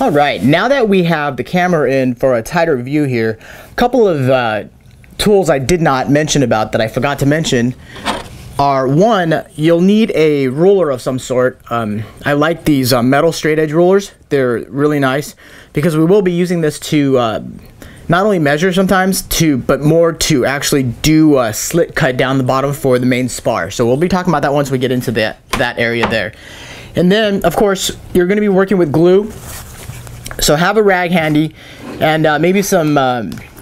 All right, now that we have the camera in for a tighter view here, a couple of tools I did not mention about that I forgot to mention are, one, you'll need a ruler of some sort. I like these metal straight edge rulers. They're really nice because we will be using this to not only measure sometimes, but more to actually do a slit cut down the bottom for the main spar. So we'll be talking about that once we get into that area there. And then, of course, you're going to be working with glue. So have a rag handy and maybe some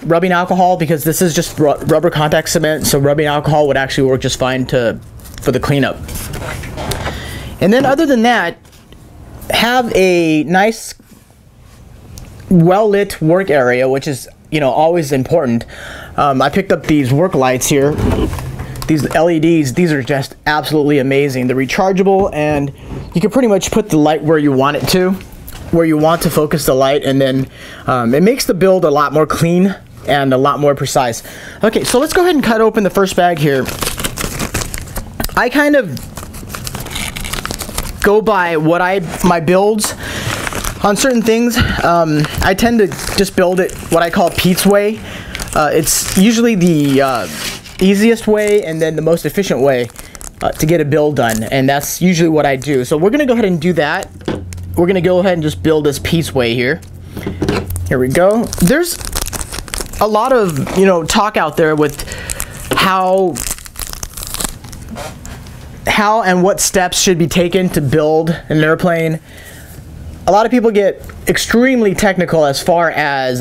rubbing alcohol, because this is just rubber contact cement, so rubbing alcohol would actually work just fine for the cleanup. And then other than that, have a nice well-lit work area, which is, you know, always important. I picked up these work lights here, these LEDs. These are just absolutely amazing. They're rechargeable and you can pretty much put the light where you want it to, where you want to focus the light, and then it makes the build a lot more clean and a lot more precise. Okay, so let's go ahead and cut open the first bag here. I kind of go by my builds on certain things. I tend to just build it what I call Pete's way. It's usually the easiest way and then the most efficient way to get a build done, and that's usually what I do. So we're gonna go ahead and do that. We're gonna go ahead and just build this Pete's way here. Here we go. There's a lot of, you know, talk out there with how and what steps should be taken to build an airplane. A lot of people get extremely technical as far as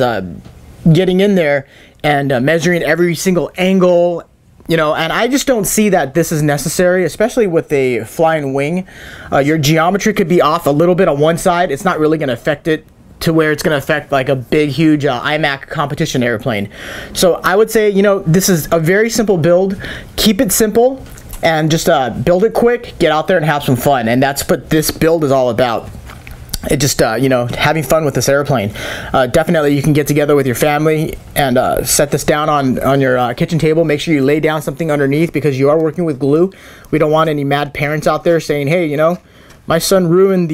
getting in there and measuring every single angle, you know, and I just don't see that this is necessary, especially with a flying wing. Your geometry could be off a little bit on one side. It's not really going to affect it to where it's going to affect like a big, huge IMAC competition airplane. So I would say, you know, this is a very simple build. Keep it simple and just build it quick, get out there and have some fun. And that's what this build is all about. It just, you know, having fun with this airplane. Definitely you can get together with your family and set this down on your kitchen table. Make sure you lay down something underneath because you are working with glue. We don't want any mad parents out there saying, hey, you know, my son ruined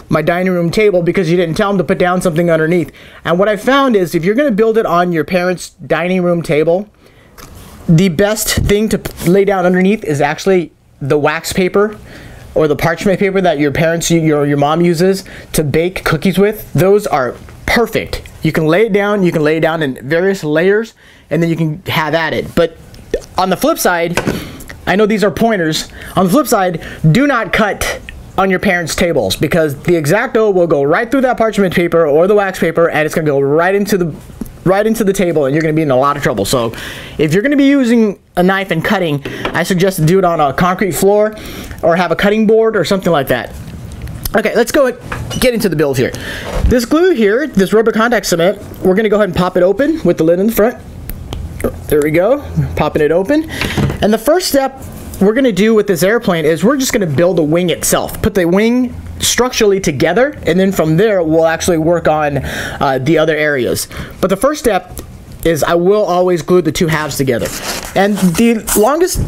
my dining room table because you didn't tell him to put down something underneath. And what I found is if you're going to build it on your parents' dining room table, the best thing to lay down underneath is actually the wax paper or the parchment paper that your parents, your mom uses to bake cookies with. Those are perfect. You can lay it down in various layers, and then you can have at it. But on the flip side, I know these are pointers. On the flip side, do not cut on your parents' tables, because the X-Acto will go right through that parchment paper or the wax paper, and it's going to go right into the table, and you're going to be in a lot of trouble. So if you're going to be using a knife and cutting, I suggest to do it on a concrete floor or have a cutting board or something like that. Okay, let's go and get into the build here. This glue here, this rubber contact cement, we're going to go ahead and pop it open with the lid in the front. There we go, popping it open. And the first step we're going to do with this airplane is we're just going to build the wing itself. Put the wing structurally together, and then from there we'll actually work on the other areas. But the first step is I will always glue the two halves together. And the longest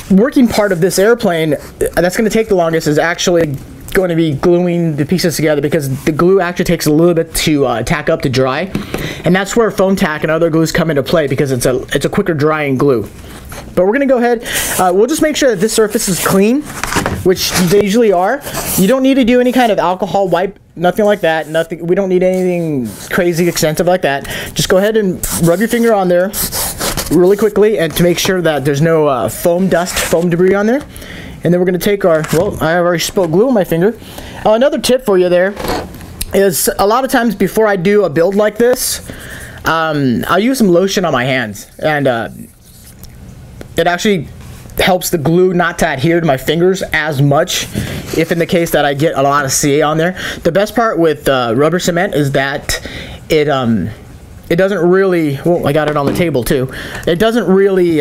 working part of this airplane, that's going to take the longest, is actually going to be gluing the pieces together, because the glue actually takes a little bit to tack up to dry, and that's where foam tack and other glues come into play, because it's a quicker drying glue. But we're going to go ahead, we'll just make sure that this surface is clean, which they usually are. You don't need to do any kind of alcohol wipe, nothing like that. Nothing. We don't need anything crazy extensive like that. Just go ahead and rub your finger on there really quickly, and to make sure that there's no foam dust, foam debris on there. And then we're going to take our, well, I already spilled glue on my finger. Another tip for you there is, a lot of times before I do a build like this, I'll use some lotion on my hands, and it actually helps the glue not to adhere to my fingers as much, if in the case that I get a lot of CA on there. The best part with rubber cement is that it doesn't really, well, I got it on the table too, it doesn't really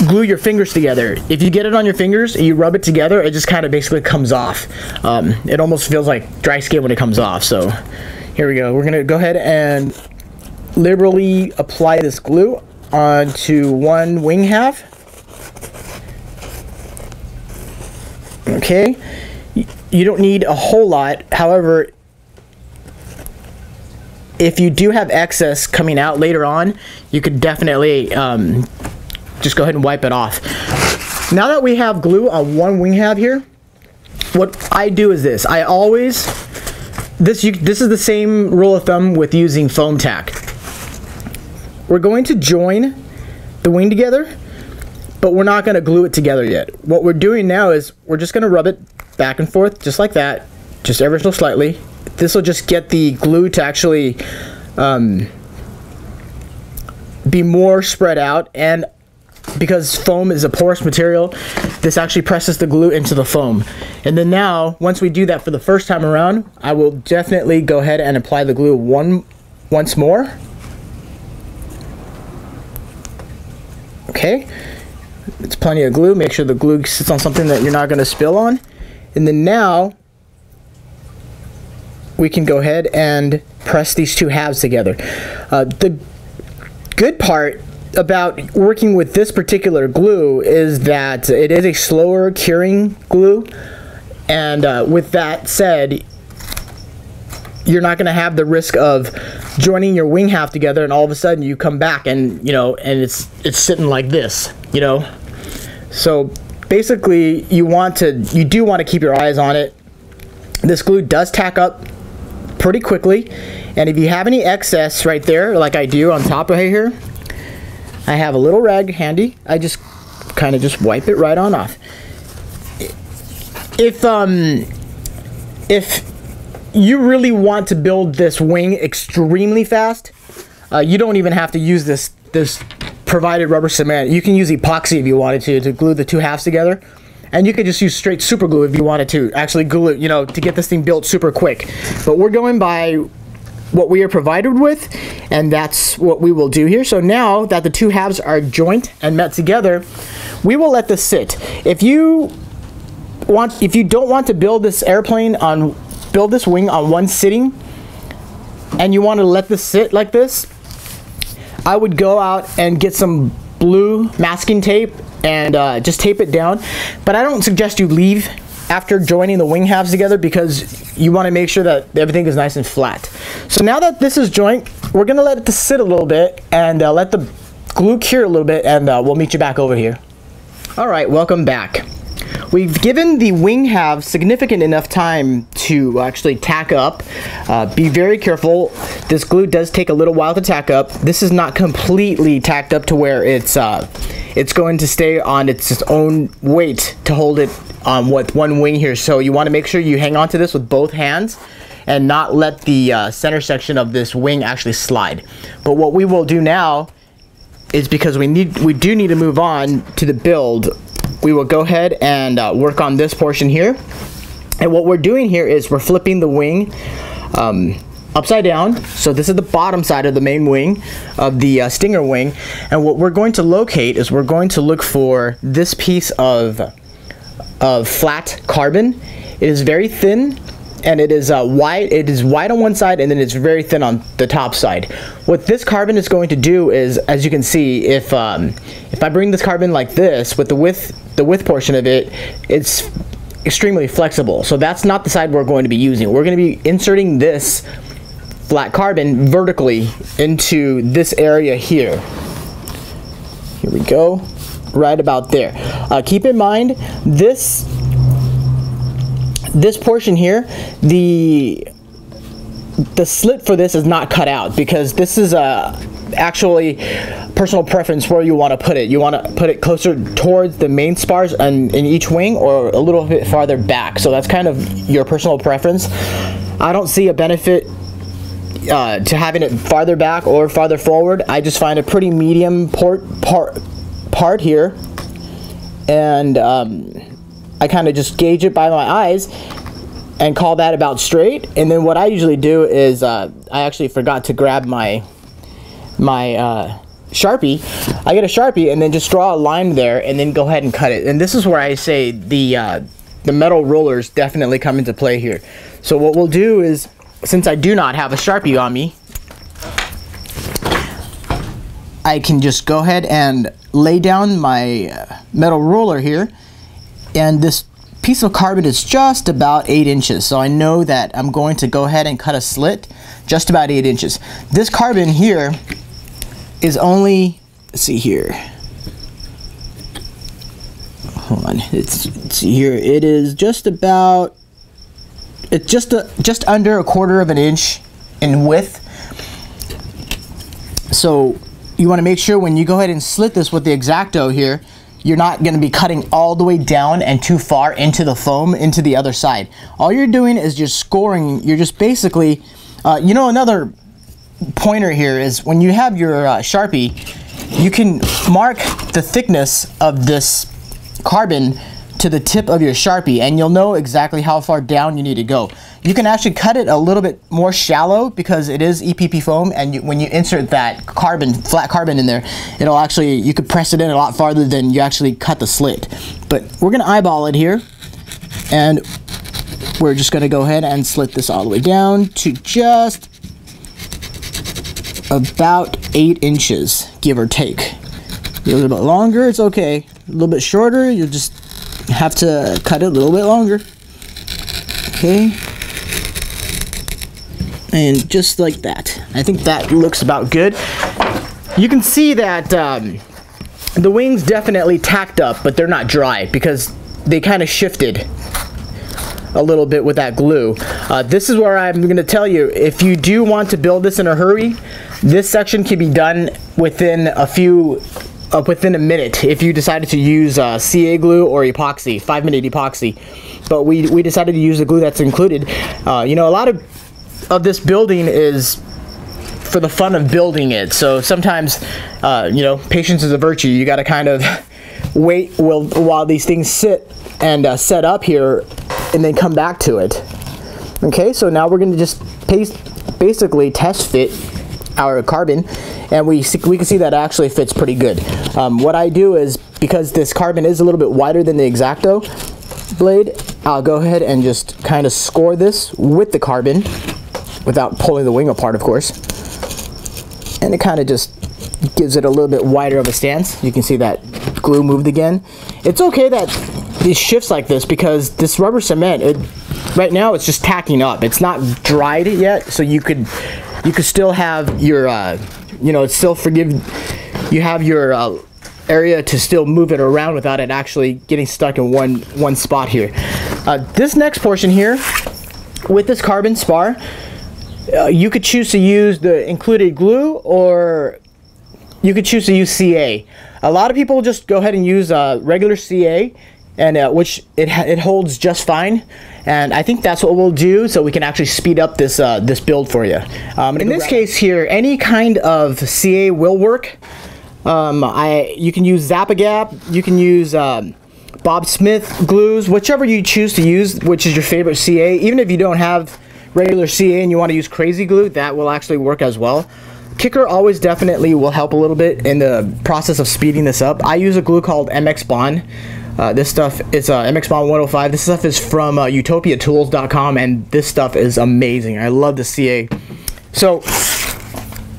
glue your fingers together. If you get it on your fingers and you rub it together, it just kind of basically comes off. It almost feels like dry skin when it comes off. So here we go. We're going to go ahead and liberally apply this glue onto one wing half. Okay. You don't need a whole lot. However, if you do have excess coming out later on, you could definitely just go ahead and wipe it off. Now that we have glue on one wing half here, what I do is this. I always, this is the same rule of thumb with using foam tack. We're going to join the wing together, but we're not going to glue it together yet. What we're doing now is we're just going to rub it back and forth just like that, just ever so slightly. This will just get the glue to actually be more spread out, and because foam is a porous material, this actually presses the glue into the foam. And then now, once we do that for the first time around, I will definitely go ahead and apply the glue once more. Okay, it's plenty of glue. Make sure the glue sits on something that you're not going to spill on. And then now, we can go ahead and press these two halves together. The good part about working with this particular glue is that it is a slower curing glue, and with that said, you're not going to have the risk of joining your wing half together and all of a sudden you come back and and it's sitting like this, So basically you do want to keep your eyes on it. This glue does tack up pretty quickly, and if you have any excess right there, like I do on top right here, I have a little rag handy. I just kind of just wipe it right on off. If you really want to build this wing extremely fast, you don't even have to use this provided rubber cement. You can use epoxy if you wanted to glue the two halves together. And you could just use straight super glue if you wanted to actually glue it, to get this thing built super quick. But we're going by what we are provided with, and that's what we will do here. So now that the two halves are joined and met together, we will let this sit. If you don't want to build this build this wing on one sitting, and you want to let this sit like this, I would go out and get some blue masking tape and just tape it down. But I don't suggest you leave after joining the wing halves together, because you want to make sure that everything is nice and flat. So now that this is joint, we're going to let it sit a little bit and let the glue cure a little bit, and we'll meet you back over here. Alright, welcome back. We've given the wing halves significant enough time to actually tack up. Be very careful. This glue does take a little while to tack up. This is not completely tacked up to where it's going to stay on its own weight to hold it with one wing here. So you want to make sure you hang on to this with both hands and not let the center section of this wing actually slide. But what we will do now is, because we do need to move on to the build, we will go ahead and work on this portion here. And what we're doing here is we're flipping the wing upside down. So this is the bottom side of the main wing of the Stinger wing. And what we're going to locate is we're going to look for this piece of flat carbon. It is very thin, and it is wide. It is wide on one side, and then it's very thin on the top side. What this carbon is going to do is, as you can see, if I bring this carbon like this with the width portion of it, it's extremely flexible. So that's not the side we're going to be using. We're going to be inserting this flat carbon vertically into this area here. Here we go, right about there. Keep in mind, this portion here, the slit for this is not cut out, because this is actually personal preference where you want to put it. You want to put it closer towards the main spars in each wing, or a little bit farther back. So that's kind of your personal preference. I don't see a benefit to having it farther back or farther forward. I just find a pretty medium part here, and I kind of just gauge it by my eyes and call that about straight. And then what I usually do is I actually forgot to grab my Sharpie. I get a Sharpie and then just draw a line there and then go ahead and cut it. And this is where I say the metal rollers definitely come into play here. So what we'll do is, since I do not have a Sharpie on me, I can just go ahead and lay down my metal roller here, and this piece of carbon is just about 8 inches. So I know that I'm going to go ahead and cut a slit just about 8 inches. This carbon here is only, let's see here. Hold on, let's see here. It is just about, it's just under 1/4 of an inch in width. So you want to make sure when you go ahead and slit this with the X-Acto here, you're not going to be cutting all the way down and too far into the foam, into the other side. All you're doing is just scoring. You're just basically, you know, another pointer here is when you have your Sharpie, you can mark the thickness of this carbon to the tip of your Sharpie, and you'll know exactly how far down you need to go. You can actually cut it a little bit more shallow because it is EPP foam, and when you insert that carbon, flat carbon in there, it'll actually, you could press it in a lot farther than you actually cut the slit. But we're gonna eyeball it here, and we're just gonna go ahead and slit this all the way down to just about 8 inches, give or take. A little bit longer, it's okay. A little bit shorter, you'll just have to cut it a little bit longer. Okay. And just like that. I think that looks about good. You can see that the wings definitely tacked up, but they're not dry because they kind of shifted a little bit with that glue. This is where I'm going to tell you, if you do want to build this in a hurry, this section can be done within a minute if you decided to use CA glue or epoxy, 5-minute epoxy. But we decided to use the glue that's included. You know, a lot of this building is for the fun of building it. So sometimes, you know, patience is a virtue. You got to kind of wait while these things sit and set up here, and then come back to it. Okay, so now we're going to just basically test fit our carbon, and we can see that actually fits pretty good. What I do is, because this carbon is a little bit wider than the X-Acto blade, I'll go ahead and just kind of score this with the carbon without pulling the wing apart, of course, and it kind of just gives it a little bit wider of a stance. You can see that glue moved again. It's okay that it shifts like this because this rubber cement, right now it's just tacking up. It's not dried yet, so you could still have your you know, it's still you have your area to still move it around without it actually getting stuck in one spot here. This next portion here with this carbon spar, you could choose to use the included glue, or you could choose to use CA. A lot of people just go ahead and use regular CA, and which it holds just fine. And I think that's what we'll do, so we can actually speed up this this build for you. In this case here, any kind of CA will work. You can use Zap-A-Gap, you can use Bob Smith glues, whichever you choose to use, which is your favorite CA. Even if you don't have regular CA and you want to use crazy glue, that will actually work as well. Kicker always definitely will help a little bit in the process of speeding this up. I use a glue called MX Bond. This stuff is MX Bond 105. This stuff is from utopiatools.com, and this stuff is amazing. I love the CA. So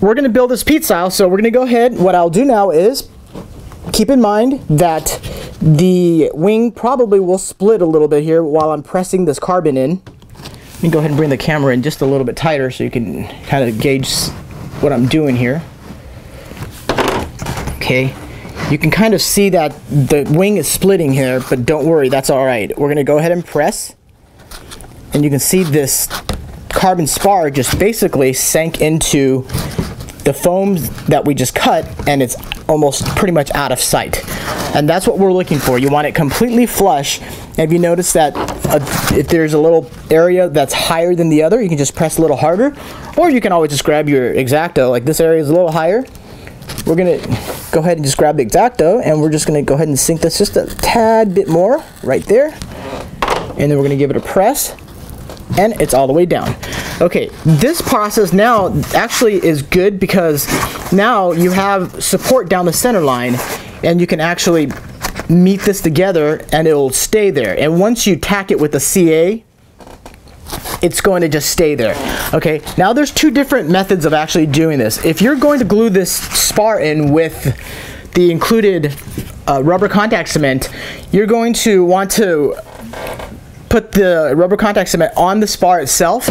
we're going to build this Pete style, so we're going to go ahead. What I'll do now is keep in mind that the wing probably will split a little bit here while I'm pressing this carbon in. Let me go ahead and bring the camera in just a little bit tighter so you can kind of gauge what I'm doing here. Okay, you can kind of see that the wing is splitting here, but don't worry, that's all right. We're going to go ahead and press, and you can see this carbon spar just basically sank into the foam that we just cut, and it's almost pretty much out of sight. And that's what we're looking for. You want it completely flush. And if you notice that if there's a little area that's higher than the other, you can just press a little harder, or you can always just grab your X-Acto. Like this area is a little higher, we're gonna go ahead and just grab the X-Acto, and we're just gonna go ahead and sink this just a tad bit more right there, and then we're gonna give it a press, and it's all the way down. Okay, this process now actually is good because now you have support down the center line, and you can actually meet this together and it'll stay there. And once you tack it with the CA, it's going to just stay there. Okay, now there's two different methods of actually doing this. If you're going to glue this spar in with the included rubber contact cement, you're going to want to put the rubber contact cement on the spar itself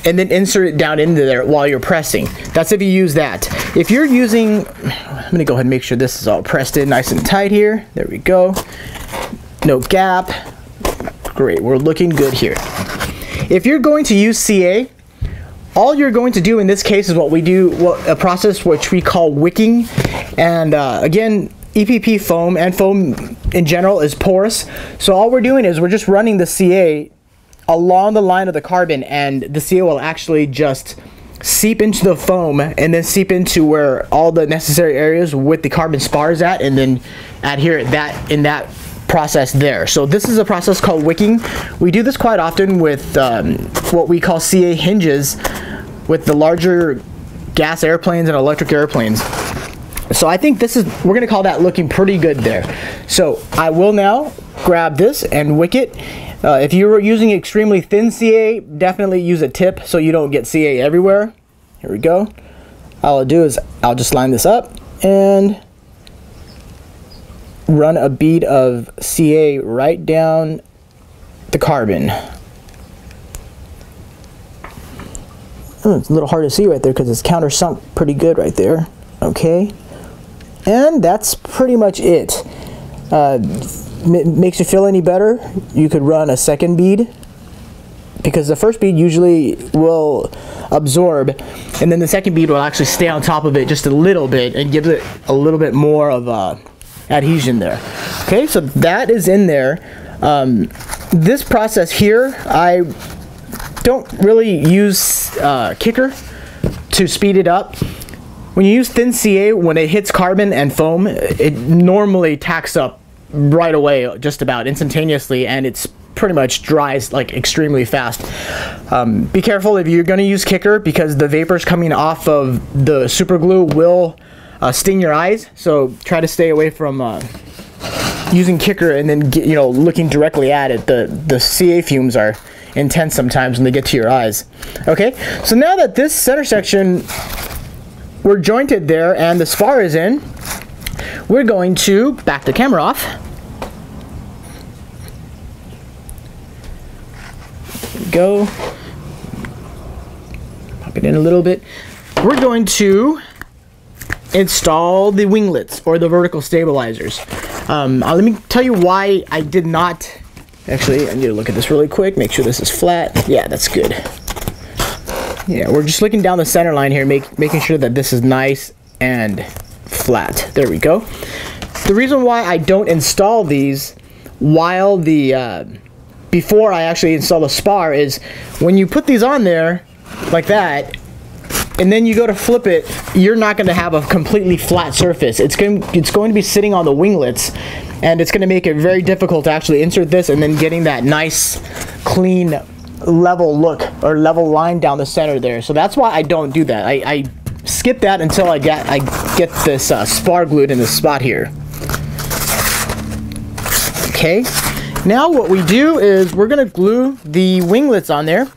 and then insert it down into there while you're pressing. That's if you use that. If you're using, I'm gonna go ahead and make sure this is all pressed in nice and tight here. There we go. No gap. Great, we're looking good here. If you're going to use CA, all you're going to do in this case is what we do, a process which we call wicking. And again, EPP foam and foam in general is porous. So all we're doing is we're just running the CA along the line of the carbon, and the CA will actually just seep into the foam and then seep into where all the necessary areas with the carbon spar is at, and then adhere in that process there. So this is a process called wicking. We do this quite often with what we call CA hinges with the larger gas airplanes and electric airplanes. So I think we're gonna call that looking pretty good there. So I will now grab this and wick it. If you're using extremely thin CA, definitely use a tip so you don't get CA everywhere. Here we go. All I'll do is I'll just line this up and run a bead of CA right down the carbon. It's a little hard to see right there because it's countersunk pretty good right there. Okay. And that's pretty much it. Makes you feel any better, you could run a second bead, because the first bead usually will absorb, and then the second bead will actually stay on top of it just a little bit and gives it a little bit more of adhesion there. Okay, so that is in there. This process here, I don't really use kicker to speed it up. When you use thin CA, when it hits carbon and foam, it normally tacks up right away, just about instantaneously, and it's pretty much dries like extremely fast. Be careful if you're going to use kicker, because the vapors coming off of the super glue will sting your eyes. So try to stay away from using kicker and then looking directly at it. The CA fumes are intense sometimes when they get to your eyes. Okay, so now that this center section we're jointed there and the spar is in, we're going to back the camera off. There we go. Pop it in a little bit. We're going to install the winglets, or the vertical stabilizers. Let me tell you why I did not. Actually, I need to look at this really quick, make sure this is flat. Yeah, that's good. Yeah, we're just looking down the center line here, making sure that this is nice and flat. There we go. The reason why I don't install these while before I actually install the spar is when you put these on there like that, and then you go to flip it, you're not going to have a completely flat surface. It's going to be sitting on the winglets, and it's going to make it very difficult to actually insert this and then getting that nice, clean, level look or level line down the center there. So that's why I don't do that. I skip that until I get this spar glued in this spot here. Okay, now what we do is we're going to glue the winglets on there.